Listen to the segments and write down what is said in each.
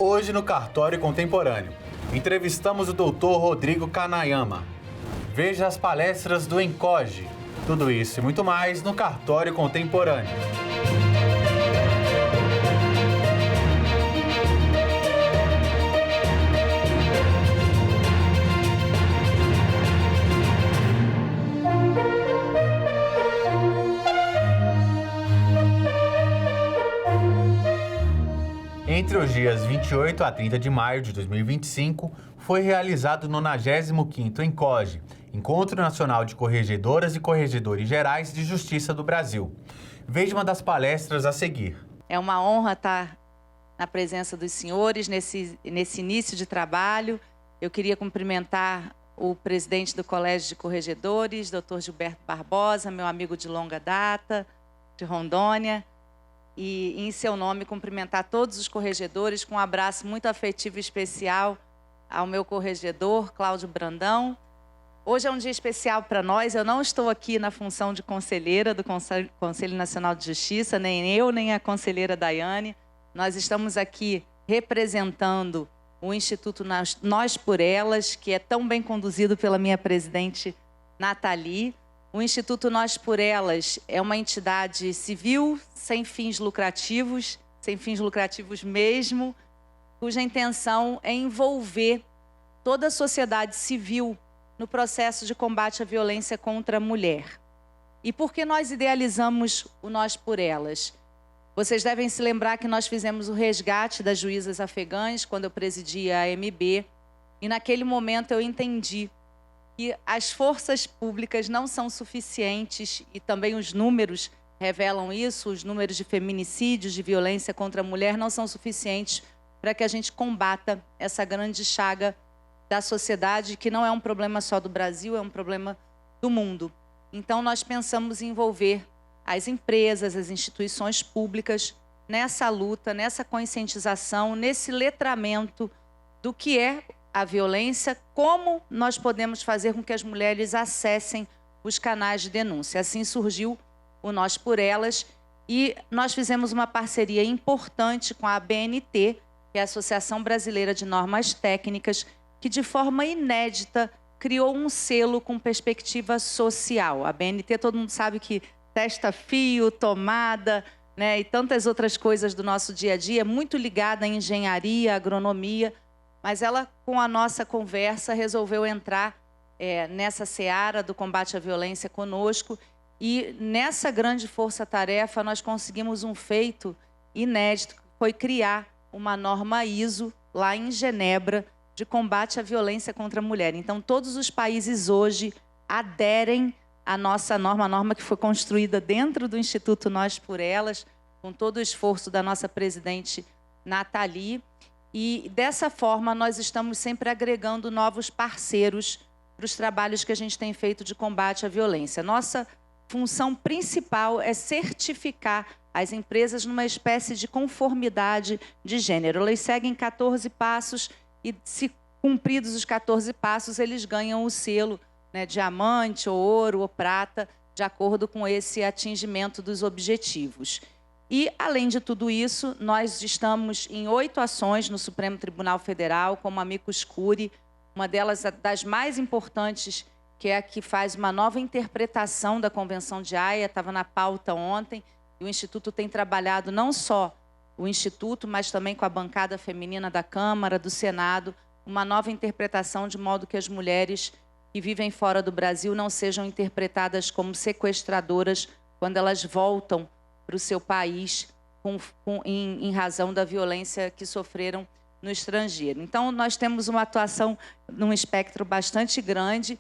Hoje no Cartório Contemporâneo, entrevistamos o Dr. Rodrigo Kanayama. Veja as palestras do ENCOGE. Tudo isso e muito mais no Cartório Contemporâneo. Entre os dias 28 a 30 de maio de 2025, foi realizado o 95º ENCOGE, Encontro Nacional de Corregedoras e Corregedores Gerais de Justiça do Brasil. Veja uma das palestras a seguir. É uma honra estar na presença dos senhores nesse início de trabalho. Eu queria cumprimentar o presidente do Colégio de Corregedores, Dr. Gilberto Barbosa, meu amigo de longa data, de Rondônia. E, em seu nome, cumprimentar todos os corregedores com um abraço muito afetivo e especial ao meu corregedor, Cláudio Brandão. Hoje é um dia especial para nós. Eu não estou aqui na função de conselheira do Conselho Nacional de Justiça, nem eu, nem a conselheira Daiane. Nós estamos aqui representando o Instituto Nós por Elas, que é tão bem conduzido pela minha presidente Nathalie. O Instituto Nós por Elas é uma entidade civil, sem fins lucrativos mesmo, cuja intenção é envolver toda a sociedade civil no processo de combate à violência contra a mulher. E por que nós idealizamos o Nós por Elas? Vocês devem se lembrar que nós fizemos o resgate das juízas afegãs quando eu presidia a AMB, e naquele momento eu entendi que as forças públicas não são suficientes, e também os números revelam isso, os números de feminicídios, de violência contra a mulher não são suficientes para que a gente combata essa grande chaga da sociedade, que não é um problema só do Brasil, é um problema do mundo. Então nós pensamos em envolver as empresas, as instituições públicas nessa luta, nessa conscientização, nesse letramento do que é a violência, como nós podemos fazer com que as mulheres acessem os canais de denúncia. Assim surgiu o Nós por Elas, e nós fizemos uma parceria importante com a ABNT, que é a Associação Brasileira de Normas Técnicas, que de forma inédita criou um selo com perspectiva social. A ABNT, todo mundo sabe que testa fio, tomada, né, e tantas outras coisas do nosso dia a dia, é muito ligada à engenharia, à agronomia, mas ela, com a nossa conversa, resolveu entrar nessa seara do combate à violência conosco. E nessa grande força-tarefa, nós conseguimos um feito inédito, que foi criar uma norma ISO, lá em Genebra, de combate à violência contra a mulher. Então, todos os países hoje aderem à nossa norma, a norma que foi construída dentro do Instituto Nós por Elas, com todo o esforço da nossa presidente Nathalie. E, dessa forma, nós estamos sempre agregando novos parceiros para os trabalhos que a gente tem feito de combate à violência. Nossa função principal é certificar as empresas numa espécie de conformidade de gênero. Elas seguem 14 passos e, se cumpridos os 14 passos, eles ganham o selo, né, diamante, ou ouro, ou prata, de acordo com esse atingimento dos objetivos. E, além de tudo isso, nós estamos em 8 ações no Supremo Tribunal Federal, como amicus curiae, uma delas, das mais importantes, que é a que faz uma nova interpretação da Convenção de Haia, estava na pauta ontem, e o Instituto tem trabalhado não só o Instituto, mas também com a bancada feminina da Câmara, do Senado, uma nova interpretação de modo que as mulheres que vivem fora do Brasil não sejam interpretadas como sequestradoras quando elas voltam para o seu país em razão da violência que sofreram no estrangeiro. Então, nós temos uma atuação num espectro bastante grande,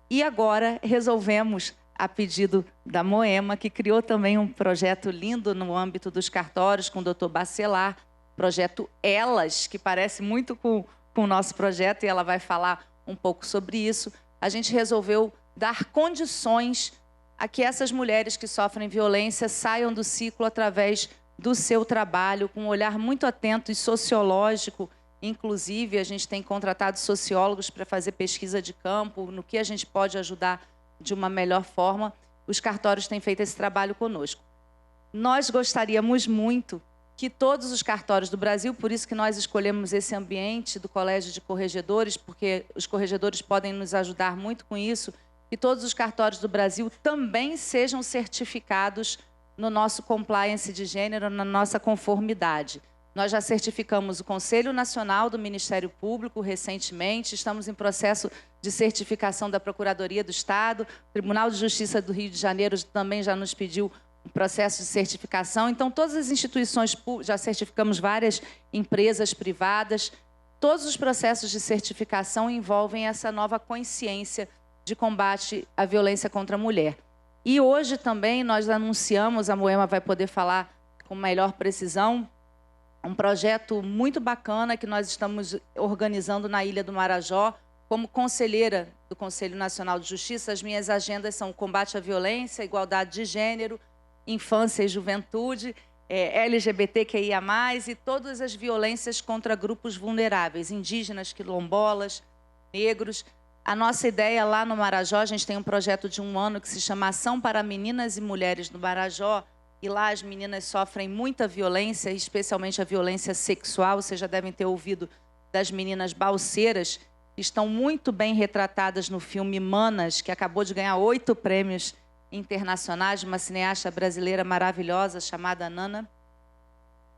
e agora resolvemos, a pedido da Moema, que criou também um projeto lindo no âmbito dos cartórios com o Dr. Bacelar, projeto Elas, que parece muito com o nosso projeto, e ela vai falar um pouco sobre isso. A gente resolveu dar condições a que essas mulheres que sofrem violência saiam do ciclo através do seu trabalho, com um olhar muito atento e sociológico. Inclusive, a gente tem contratado sociólogos para fazer pesquisa de campo, no que a gente pode ajudar de uma melhor forma. Os cartórios têm feito esse trabalho conosco. Nós gostaríamos muito que todos os cartórios do Brasil, por isso que nós escolhemos esse ambiente do Colégio de Corregedores, porque os corregedores podem nos ajudar muito com isso, que todos os cartórios do Brasil também sejam certificados no nosso compliance de gênero, na nossa conformidade. Nós já certificamos o Conselho Nacional do Ministério Público recentemente, estamos em processo de certificação da Procuradoria do Estado, o Tribunal de Justiça do Rio de Janeiro também já nos pediu um processo de certificação. Então, todas as instituições públicas, já certificamos várias empresas privadas, todos os processos de certificação envolvem essa nova consciência de combate à violência contra a mulher. E hoje também nós anunciamos, a Moema vai poder falar com melhor precisão, um projeto muito bacana que nós estamos organizando na Ilha do Marajó. Como conselheira do Conselho Nacional de Justiça, as minhas agendas são combate à violência, igualdade de gênero, infância e juventude, LGBTQIA+, e todas as violências contra grupos vulneráveis, indígenas, quilombolas, negros. A nossa ideia lá no Marajó, a gente tem um projeto de 1 ano que se chama Ação para Meninas e Mulheres no Marajó, e lá as meninas sofrem muita violência, especialmente a violência sexual. Vocês já devem ter ouvido das meninas balseiras, que estão muito bem retratadas no filme Manas, que acabou de ganhar 8 prêmios internacionais, de uma cineasta brasileira maravilhosa chamada Nana.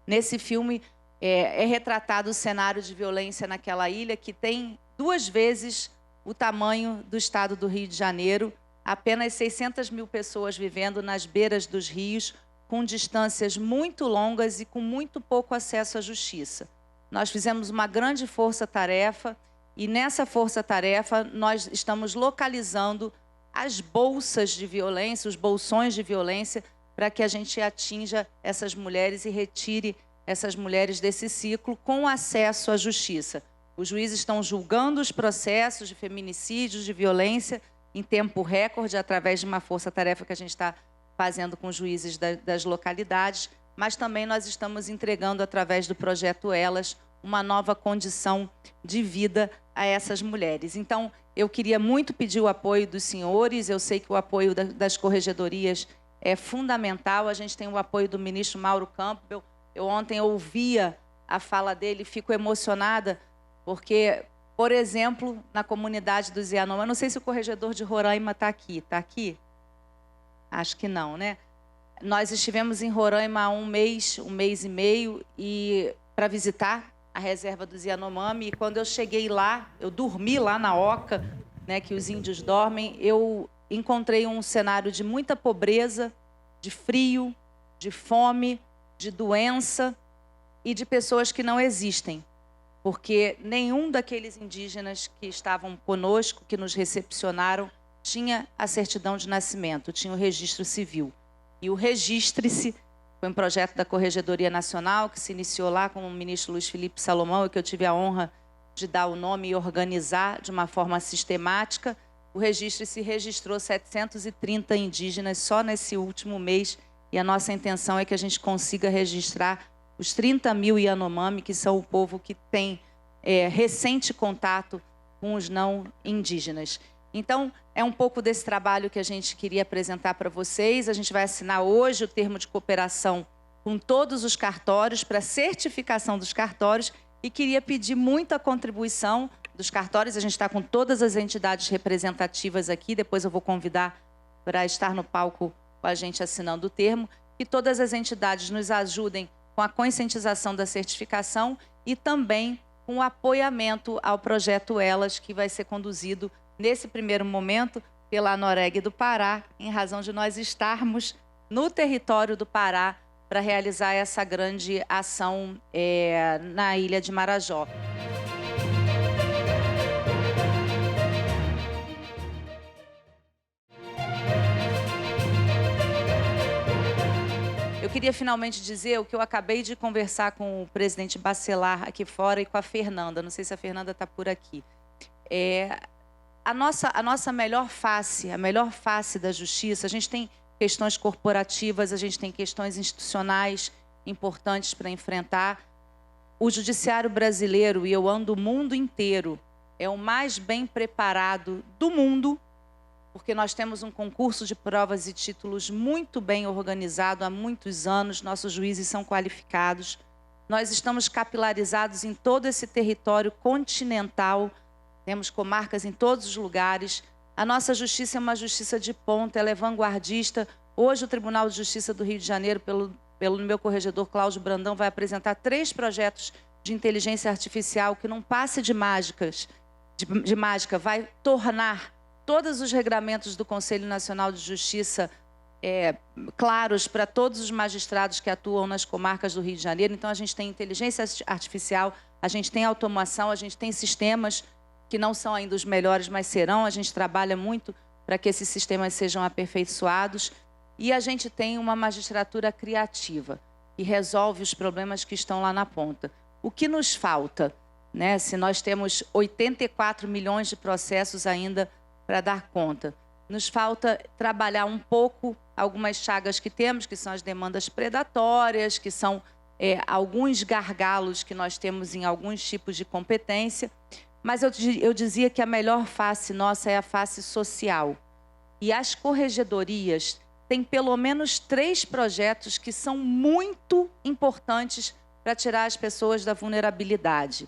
Nesse filme é retratado o cenário de violência naquela ilha, que tem 2 vezes o tamanho do estado do Rio de Janeiro, apenas 600 mil pessoas vivendo nas beiras dos rios, com distâncias muito longas e com muito pouco acesso à justiça. Nós fizemos uma grande força-tarefa e nessa força-tarefa nós estamos localizando as bolsas de violência, os bolsões de violência, para que a gente atinja essas mulheres e retire essas mulheres desse ciclo com acesso à justiça. Os juízes estão julgando os processos de feminicídios, de violência, em tempo recorde, através de uma força-tarefa que a gente está fazendo com os juízes das localidades, mas também nós estamos entregando, através do projeto Elas, uma nova condição de vida a essas mulheres. Então, eu queria muito pedir o apoio dos senhores, eu sei que o apoio das corregedorias é fundamental, a gente tem o apoio do ministro Mauro Campbell. Eu ontem ouvia a fala dele, fico emocionada, porque, por exemplo, na comunidade dos Yanomami, não sei se o corregedor de Roraima está aqui. Está aqui? Acho que não, né? Nós estivemos em Roraima há um mês e meio, para visitar a reserva dos Yanomami, e quando eu cheguei lá, eu dormi lá na oca, né, que os índios dormem, eu encontrei um cenário de muita pobreza, de frio, de fome, de doença e de pessoas que não existem, porque nenhum daqueles indígenas que estavam conosco, que nos recepcionaram, tinha a certidão de nascimento, tinha o registro civil. E o Registre-se foi um projeto da Corregedoria Nacional, que se iniciou lá com o ministro Luiz Felipe Salomão, e que eu tive a honra de dar o nome e organizar de uma forma sistemática. O Registre-se registrou 730 indígenas só nesse último mês, e a nossa intenção é que a gente consiga registrar os 30 mil Yanomami, que são o povo que tem recente contato com os não indígenas. Então, é um pouco desse trabalho que a gente queria apresentar para vocês. A gente vai assinar hoje o termo de cooperação com todos os cartórios, para certificação dos cartórios, e queria pedir muita contribuição dos cartórios. A gente está com todas as entidades representativas aqui, depois eu vou convidar para estar no palco com a gente assinando o termo, que todas as entidades nos ajudem com a conscientização da certificação e também com o apoiamento ao projeto Elas, que vai ser conduzido nesse primeiro momento pela Noreg do Pará, em razão de nós estarmos no território do Pará para realizar essa grande ação na Ilha de Marajó. Eu queria finalmente dizer o que eu acabei de conversar com o presidente Bacelar aqui fora e com a Fernanda. Não sei se a Fernanda está por aqui. A nossa melhor face, a melhor face da justiça, a gente tem questões corporativas, a gente tem questões institucionais importantes para enfrentar. O judiciário brasileiro, e eu ando o mundo inteiro, é o mais bem preparado do mundo porque nós temos um concurso de provas e títulos muito bem organizado há muitos anos, nossos juízes são qualificados, nós estamos capilarizados em todo esse território continental, temos comarcas em todos os lugares, a nossa justiça é uma justiça de ponta, ela é vanguardista. Hoje o Tribunal de Justiça do Rio de Janeiro, pelo meu corregedor Cláudio Brandão, vai apresentar 3 projetos de inteligência artificial que, num passe de mágica, vai tornar todos os regramentos do Conselho Nacional de Justiça claros para todos os magistrados que atuam nas comarcas do Rio de Janeiro. Então, a gente tem inteligência artificial, a gente tem automação, a gente tem sistemas que não são ainda os melhores, mas serão. A gente trabalha muito para que esses sistemas sejam aperfeiçoados. E a gente tem uma magistratura criativa, que resolve os problemas que estão lá na ponta. O que nos falta, né, se nós temos 84 milhões de processos ainda para dar conta? Nos falta trabalhar um pouco algumas chagas que temos, que são as demandas predatórias, que são alguns gargalos que nós temos em alguns tipos de competência. Mas eu dizia que a melhor face nossa é a face social. E as corregedorias têm pelo menos 3 projetos que são muito importantes para tirar as pessoas da vulnerabilidade.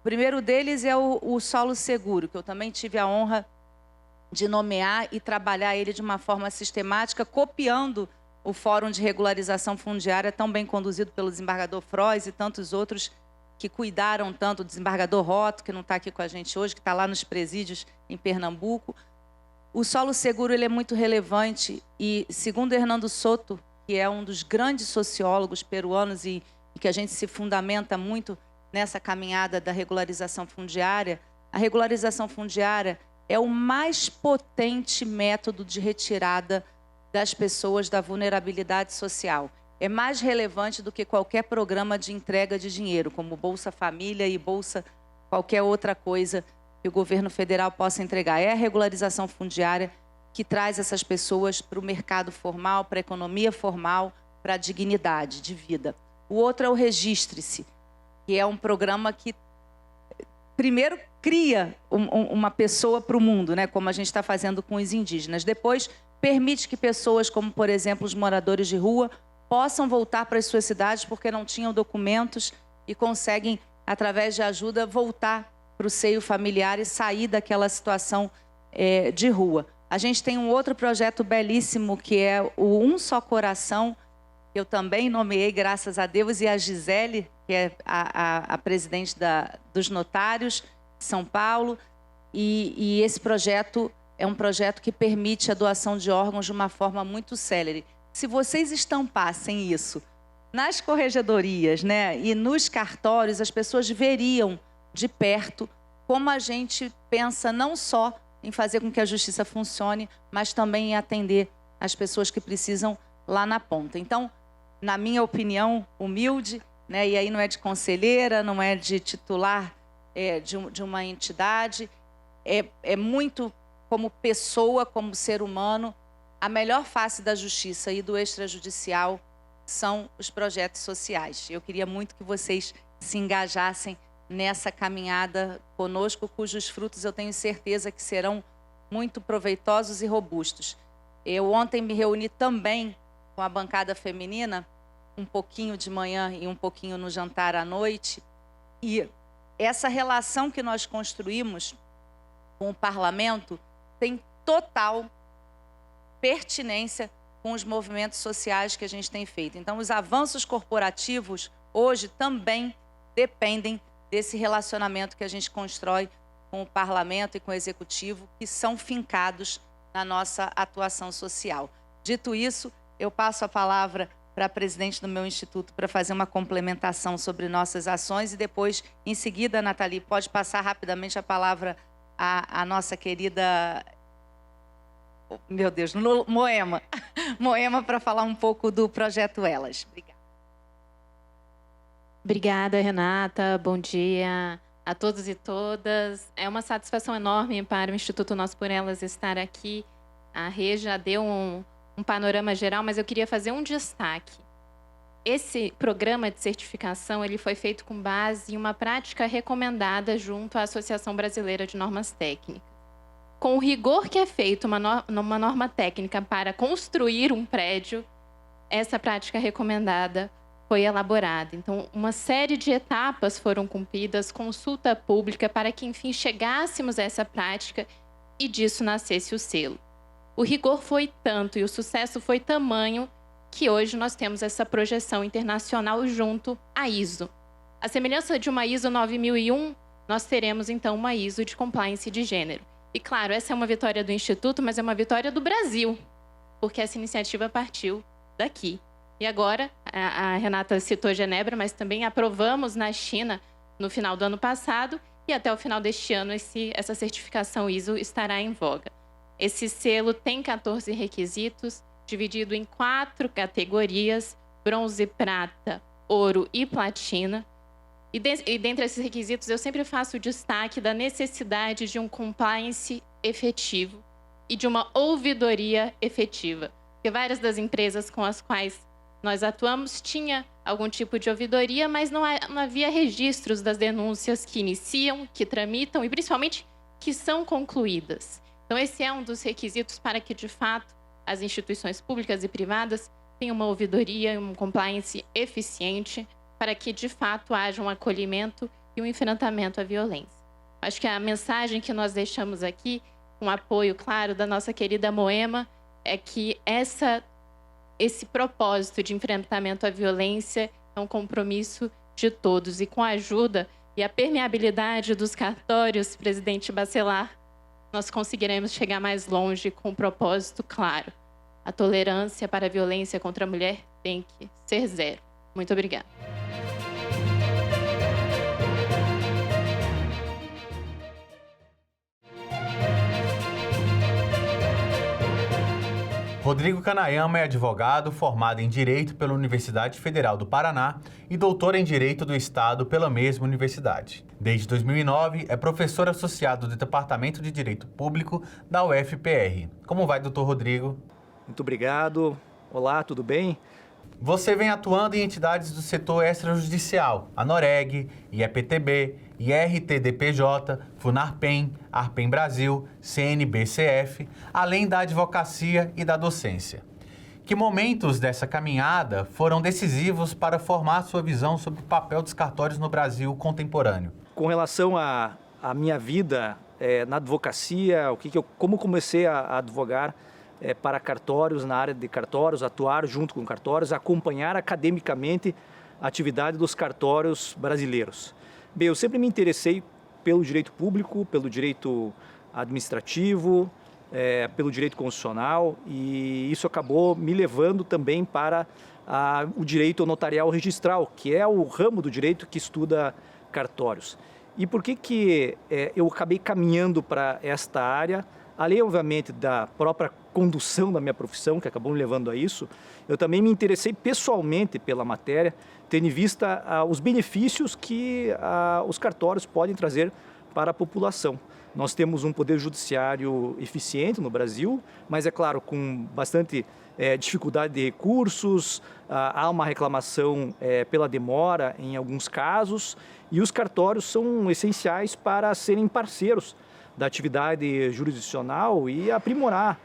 O primeiro deles é o Solo Seguro, que eu também tive a honra de nomear e trabalhar ele de uma forma sistemática, copiando o Fórum de Regularização Fundiária, tão bem conduzido pelo desembargador Frois e tantos outros que cuidaram tanto, o desembargador Roto, que não está aqui com a gente hoje, que está lá nos presídios em Pernambuco. O Solo Seguro ele é muito relevante e, segundo Hernando Soto, que é um dos grandes sociólogos peruanos e que a gente se fundamenta muito nessa caminhada da regularização fundiária, a regularização fundiária é o mais potente método de retirada das pessoas da vulnerabilidade social. É mais relevante do que qualquer programa de entrega de dinheiro, como Bolsa Família e Bolsa qualquer outra coisa que o governo federal possa entregar. É a regularização fundiária que traz essas pessoas para o mercado formal, para a economia formal, para a dignidade de vida. O outro é o Registre-se, que é um programa que, primeiro, cria uma pessoa para o mundo, né, como a gente está fazendo com os indígenas. Depois, permite que pessoas como, por exemplo, os moradores de rua, possam voltar para as suas cidades porque não tinham documentos e conseguem, através de ajuda, voltar para o seio familiar e sair daquela situação de rua. A gente tem um outro projeto belíssimo, que é o Um Só Coração, que eu também nomeei, graças a Deus, e a Gisele, que é a presidente dos notários de São Paulo. E esse projeto é um projeto que permite a doação de órgãos de uma forma muito célere. Se vocês estampassem isso nas corregedorias, né, e nos cartórios, as pessoas veriam de perto como a gente pensa não só em fazer com que a justiça funcione, mas também em atender as pessoas que precisam lá na ponta. Então, na minha opinião humilde, né, e aí não é de conselheira, não é de titular de uma entidade, é muito como pessoa, como ser humano. A melhor face da justiça e do extrajudicial são os projetos sociais. Eu queria muito que vocês se engajassem nessa caminhada conosco, cujos frutos eu tenho certeza que serão muito proveitosos e robustos. Eu ontem me reuni também com a bancada feminina, um pouquinho de manhã e um pouquinho no jantar à noite, e essa relação que nós construímos com o parlamento tem total pertinência com os movimentos sociais que a gente tem feito. Então, os avanços corporativos hoje também dependem desse relacionamento que a gente constrói com o parlamento e com o executivo, que são fincados na nossa atuação social. Dito isso, eu passo a palavra para a presidente do meu instituto para fazer uma complementação sobre nossas ações e depois, em seguida, Nathalie, pode passar rapidamente a palavra à nossa querida... Meu Deus, Moema. Moema, para falar um pouco do projeto Elas. Obrigada. Obrigada, Renata. Bom dia a todos e todas. É uma satisfação enorme para o Instituto Nós por Elas estar aqui. A Rê já deu um panorama geral, mas eu queria fazer um destaque. Esse programa de certificação ele foi feito com base em uma prática recomendada junto à Associação Brasileira de Normas Técnicas. com o rigor que é feito uma norma técnica para construir um prédio, essa prática recomendada foi elaborada. Então, uma série de etapas foram cumpridas, consulta pública, para que, enfim, chegássemos a essa prática e disso nascesse o selo. O rigor foi tanto e o sucesso foi tamanho que hoje nós temos essa projeção internacional junto à ISO. A semelhança de uma ISO 9001, nós teremos, então, uma ISO de compliance de gênero. E, claro, essa é uma vitória do Instituto, mas é uma vitória do Brasil, porque essa iniciativa partiu daqui. E agora, a Renata citou Genebra, mas também aprovamos na China no final do ano passado e até o final deste ano essa certificação ISO estará em voga. Esse selo tem 14 requisitos, dividido em 4 categorias: bronze, prata, ouro e platina. E dentre esses requisitos, eu sempre faço o destaque da necessidade de um compliance efetivo e de uma ouvidoria efetiva. Porque várias das empresas com as quais nós atuamos tinha algum tipo de ouvidoria, mas não havia registros das denúncias que iniciam, que tramitam e, principalmente, que são concluídas. Então, esse é um dos requisitos para que, de fato, as instituições públicas e privadas tenham uma ouvidoria e um compliance eficiente para que, de fato, haja um acolhimento e um enfrentamento à violência. Acho que a mensagem que nós deixamos aqui, com apoio, claro, da nossa querida Moema, é que esse propósito de enfrentamento à violência é um compromisso de todos. E com a ajuda e a permeabilidade dos cartórios, presidente Bacelar, nós conseguiremos chegar mais longe com um propósito claro. A tolerância para a violência contra a mulher tem que ser zero. Muito obrigada. Rodrigo Canayama é advogado formado em Direito pela Universidade Federal do Paraná e doutor em Direito do Estado pela mesma universidade. Desde 2009, é professor associado do Departamento de Direito Público da UFPR. Como vai, doutor Rodrigo? Muito obrigado. Olá, tudo bem? Você vem atuando em entidades do setor extrajudicial, a Noreg, IEPTB, IRTDPJ, Funarpem, Arpem Brasil, CNBCF, além da advocacia e da docência. Que momentos dessa caminhada foram decisivos para formar sua visão sobre o papel dos cartórios no Brasil contemporâneo? Com relação à minha vida na advocacia, como comecei a advogar para cartórios, na área de cartórios, atuar junto com cartórios, acompanhar academicamente a atividade dos cartórios brasileiros. Bem, eu sempre me interessei pelo direito público, pelo direito administrativo, pelo direito constitucional, e isso acabou me levando também para o direito notarial registral, que é o ramo do direito que estuda cartórios. E por que eu acabei caminhando para esta área? Além, obviamente, da própria condução da minha profissão, que acabou me levando a isso, eu também me interessei pessoalmente pela matéria, tendo em vista os benefícios que os cartórios podem trazer para a população. Nós temos um poder judiciário eficiente no Brasil, mas, é claro, com bastante dificuldade de recursos, há uma reclamação pela demora em alguns casos, e os cartórios são essenciais para serem parceiros da atividade jurisdicional e aprimorar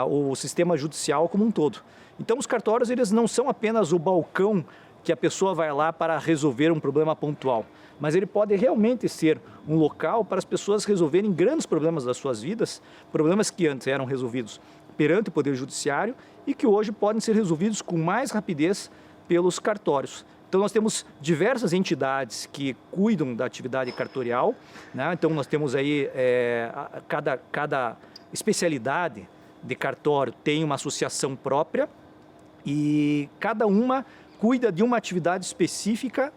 o sistema judicial como um todo. Então, os cartórios, eles não são apenas o balcão que a pessoa vai lá para resolver um problema pontual, mas ele pode realmente ser um local para as pessoas resolverem grandes problemas das suas vidas, problemas que antes eram resolvidos perante o Poder Judiciário e que hoje podem ser resolvidos com mais rapidez pelos cartórios. Então, nós temos diversas entidades que cuidam da atividade cartorial, né? Então, nós temos aí, cada especialidade de cartório tem uma associação própria e cada uma cuida de uma atividade específica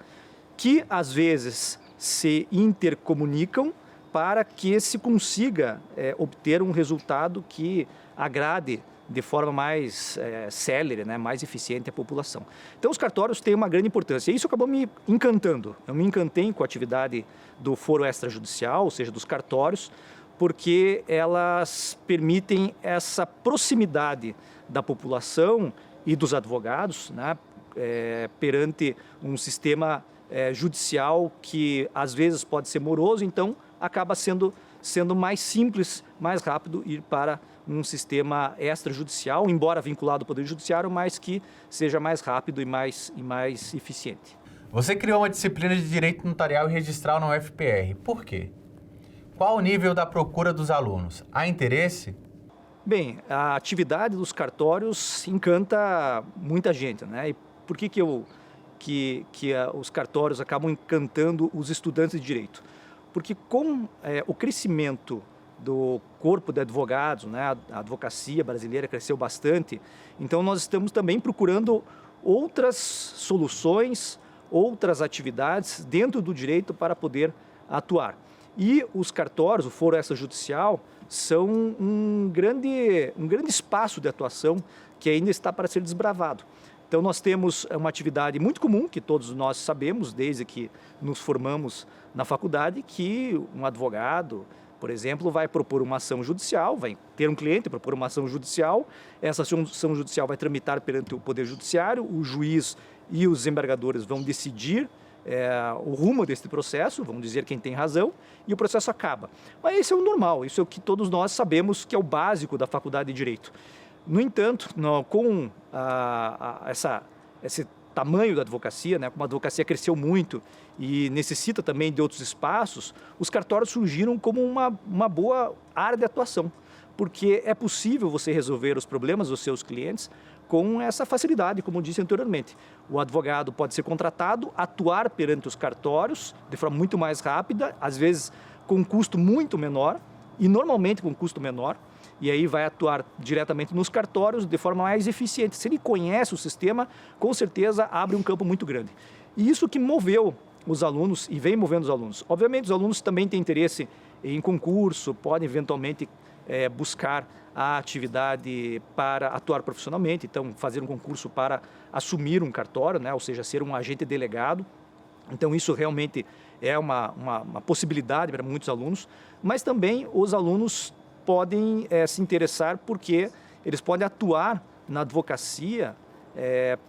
que, às vezes, se intercomunicam para que se consiga obter um resultado que agrade de forma mais célere, né, mais eficiente a população. Então, os cartórios têm uma grande importância. E isso acabou me encantando. Eu me encantei com a atividade do foro extrajudicial, ou seja, dos cartórios, porque elas permitem essa proximidade da população e dos advogados, né, perante um sistema judicial que, às vezes, pode ser moroso, então acaba sendo sendo mais simples, mais rápido ir para um sistema extrajudicial, embora vinculado ao Poder Judiciário, mas que seja mais rápido e mais eficiente. Você criou uma disciplina de Direito Notarial e Registral na UFPR. Por quê? Qual o nível da procura dos alunos? Há interesse? Bem, a atividade dos cartórios encanta muita gente, né? E por que os cartórios acabam encantando os estudantes de direito? Porque com o crescimento do corpo de advogados, né, a advocacia brasileira cresceu bastante, então nós estamos também procurando outras soluções, outras atividades dentro do direito para poder atuar. E os cartórios, o foro extrajudicial, são um grande espaço de atuação que ainda está para ser desbravado. Então nós temos uma atividade muito comum, que todos nós sabemos, desde que nos formamos na faculdade, que um advogado, por exemplo, vai propor uma ação judicial, vai ter um cliente, propor uma ação judicial, essa ação judicial vai tramitar perante o Poder Judiciário, o juiz e os desembargadores vão decidir o rumo deste processo, vão dizer quem tem razão, e o processo acaba. Mas isso é o normal, isso é o que todos nós sabemos que é o básico da faculdade de Direito. No entanto, com esse tamanho da advocacia, né, como a advocacia cresceu muito e necessita também de outros espaços, os cartórios surgiram como uma boa área de atuação, porque é possível você resolver os problemas dos seus clientes com essa facilidade, como eu disse anteriormente. O advogado pode ser contratado, atuar perante os cartórios de forma muito mais rápida, às vezes com um custo muito menor, e normalmente com um custo menor, e aí vai atuar diretamente nos cartórios de forma mais eficiente. Se ele conhece o sistema, com certeza abre um campo muito grande. E isso que moveu os alunos e vem movendo os alunos. Obviamente, os alunos também têm interesse em concurso, podem eventualmente buscar a atividade para atuar profissionalmente, então fazer um concurso para assumir um cartório, né? Ou seja, ser um agente delegado. Então isso realmente é uma possibilidade para muitos alunos, mas também os alunos podem se interessar porque eles podem atuar na advocacia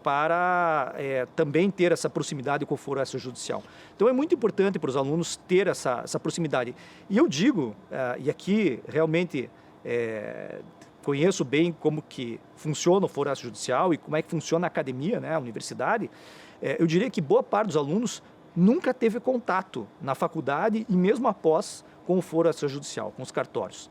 para também ter essa proximidade com o foro extrajudicial. Então é muito importante para os alunos ter essa proximidade. E eu digo, e aqui realmente conheço bem como que funciona o foro extrajudicial e como é que funciona a academia, né, a universidade, eu diria que boa parte dos alunos nunca teve contato na faculdade e mesmo após com o foro extrajudicial, com os cartórios.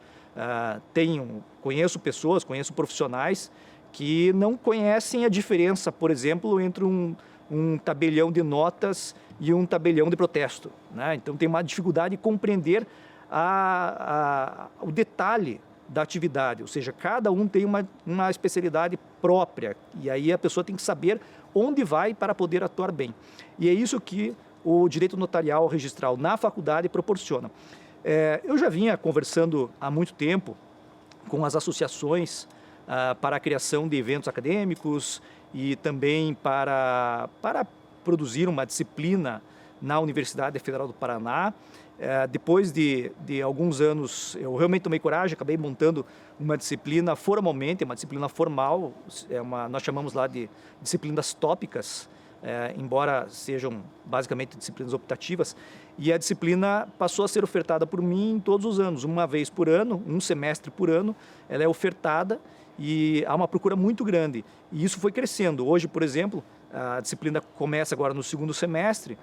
Conheço pessoas, conheço profissionais que não conhecem a diferença, por exemplo, entre um tabelião de notas e um tabelião de protesto, né? Então tem uma dificuldade de compreender o detalhe da atividade, ou seja, cada um tem uma especialidade própria e aí a pessoa tem que saber onde vai para poder atuar bem. E é isso que o direito notarial registral na faculdade proporciona. Eu já vinha conversando há muito tempo com as associações para a criação de eventos acadêmicos e também para produzir uma disciplina na Universidade Federal do Paraná. Depois de alguns anos, eu realmente tomei coragem, acabei montando uma disciplina formalmente, uma disciplina formal, nós chamamos lá de disciplinas tópicas, embora sejam basicamente disciplinas optativas, e a disciplina passou a ser ofertada por mim todos os anos, uma vez por ano, um semestre por ano, ela é ofertada e há uma procura muito grande. E isso foi crescendo. Hoje, por exemplo, a disciplina começa agora no segundo semestre.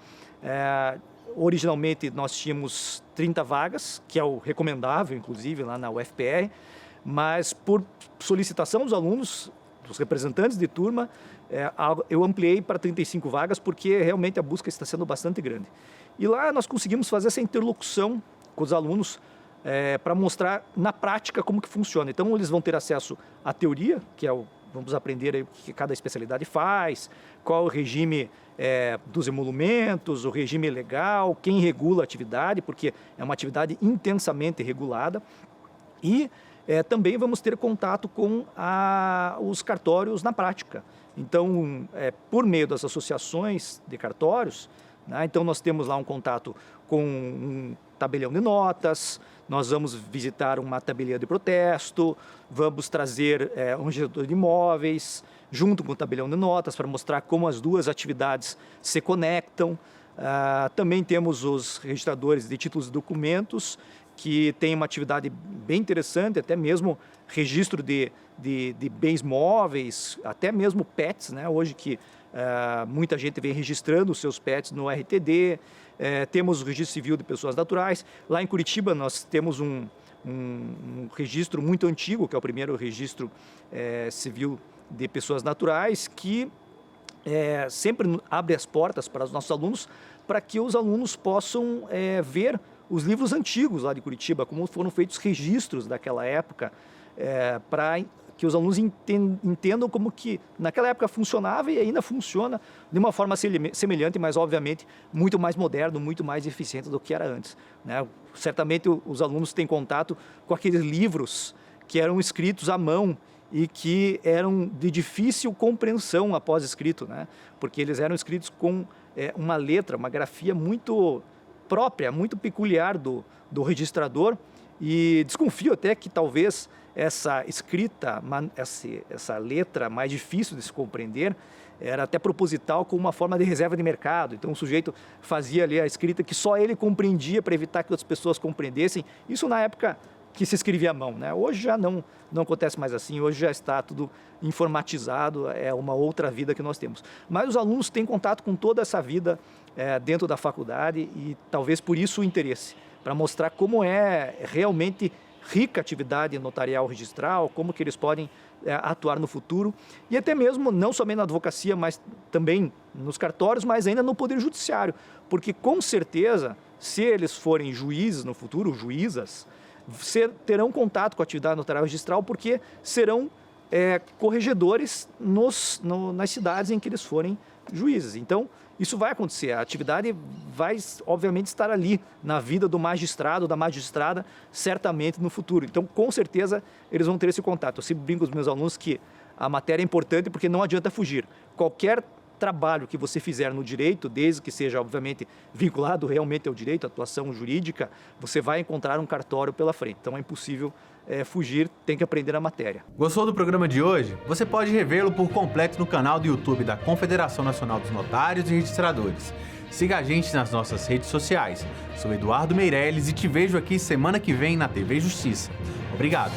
Originalmente nós tínhamos 30 vagas, que é o recomendável, inclusive, lá na UFPR, mas por solicitação dos alunos, dos representantes de turma, eu ampliei para 35 vagas, porque realmente a busca está sendo bastante grande. E lá nós conseguimos fazer essa interlocução com os alunos para mostrar na prática como que funciona. Então eles vão ter acesso à teoria, que vamos aprender aí o que cada especialidade faz, qual o regime dos emolumentos, o regime legal, quem regula a atividade, porque é uma atividade intensamente regulada. E também vamos ter contato com os cartórios na prática. Então, por meio das associações de cartórios, né, então nós temos lá um contato com um tabelião de notas, nós vamos visitar uma tabelião de protesto, vamos trazer um gestor de imóveis, junto com o tabelião de notas, para mostrar como as duas atividades se conectam. Também temos os registradores de títulos e documentos que tem uma atividade bem interessante, até mesmo registro de bens móveis, até mesmo pets, né? Hoje que muita gente vem registrando os seus pets no RTD, temos o registro civil de pessoas naturais. Lá em Curitiba nós temos um registro muito antigo, que é o primeiro registro civil de pessoas naturais, que sempre abre as portas para os nossos alunos, para que os alunos possam ver os livros antigos lá de Curitiba, como foram feitos registros daquela época, para que os alunos entendam como que naquela época funcionava e ainda funciona de uma forma semelhante, mas obviamente muito mais moderno, muito mais eficiente do que era antes, né? Certamente os alunos têm contato com aqueles livros que eram escritos à mão e que eram de difícil compreensão após escrito, né? Porque eles eram escritos com uma letra, uma grafia muito própria, muito peculiar do registrador, e desconfio até que talvez essa escrita, essa letra mais difícil de se compreender, era até proposital como uma forma de reserva de mercado. Então o sujeito fazia ali a escrita que só ele compreendia para evitar que outras pessoas compreendessem. Isso na época que se escrevia à mão, né? Hoje já não acontece mais assim, hoje já está tudo informatizado, é uma outra vida que nós temos. Mas os alunos têm contato com toda essa vida dentro da faculdade e talvez por isso o interesse, para mostrar como é realmente rica a atividade notarial registral, como que eles podem atuar no futuro, e até mesmo não somente na advocacia, mas também nos cartórios, mas ainda no Poder Judiciário, porque com certeza, se eles forem juízes no futuro, juízas, terão contato com a atividade notarial registral, porque serão corregedores nas cidades em que eles forem juízes. Então, isso vai acontecer, a atividade vai, obviamente, estar ali na vida do magistrado, da magistrada, certamente no futuro. Então, com certeza, eles vão ter esse contato. Eu sempre brinco com os meus alunos que a matéria é importante porque não adianta fugir. Qualquer trabalho que você fizer no direito, desde que seja, obviamente, vinculado realmente ao direito, à atuação jurídica, você vai encontrar um cartório pela frente. Então, é impossível fugir, tem que aprender a matéria. Gostou do programa de hoje? Você pode revê-lo por completo no canal do YouTube da Confederação Nacional dos Notários e Registradores. Siga a gente nas nossas redes sociais. Sou Eduardo Meirelles e te vejo aqui semana que vem na TV Justiça. Obrigado!